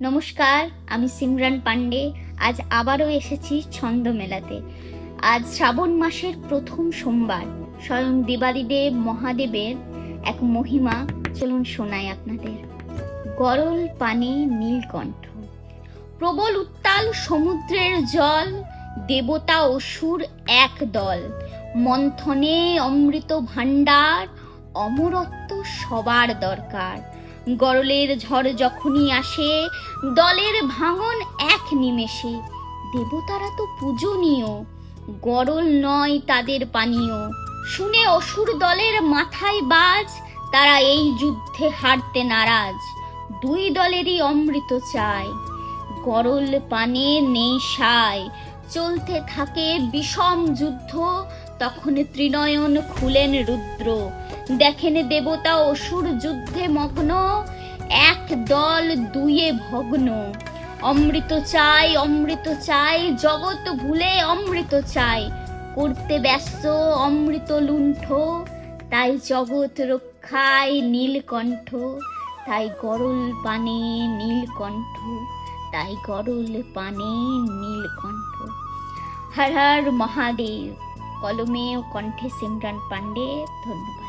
নমস্কার, আমি সিমরান পান্ডে। আজ আবারও এসেছি ছন্দ মেলাতে। আজ শ্রাবণ মাসের প্রথম সোমবার, স্বয়ং দেবাদিদেব মহাদেবের এক মহিমা চলুন শোনাই আপনাদের। গরল পানে নীলকণ্ঠ, প্রবল উত্তাল সমুদ্রের জল, দেবতা অসুর এক দল, মন্থনে অমৃত ভাণ্ডার, অমরত্ব সবার দরকার। গরলের ঝড় যখনই আসে, দলের ভাঙন এক নিমেষে। দেবতারা তো পূজনীয়, গরল নয় তাদের পানীয়। শুনে অসুর দলের মাথায় বাজ, তারা এই যুদ্ধে হারতে নারাজ। দুই দলেরই অমৃত চায়, গরল পানে নেই সায়। চলতে থাকে বিষম যুদ্ধ, তখন ত্রিনয়ন খুলেন রুদ্র। দেখেন দেবতা অসুর যুদ্ধে মগ্ন, এক দল দুয়ে ভগ্ন। অমৃত চাই, অমৃত চাই, জগৎ ভুলে অমৃত চাই। করতে ব্যস্ত অমৃত লুণ্ঠ, তাই জগৎ রক্ষায় নীলকণ্ঠ। তাই গরল পানে নীলকণ্ঠ, তাই গরল পানে নীলকণ্ঠ। হর হর মহাদেব। কলমে ও কণ্ঠে সিমরান পান্ডে। ধন্যবাদ।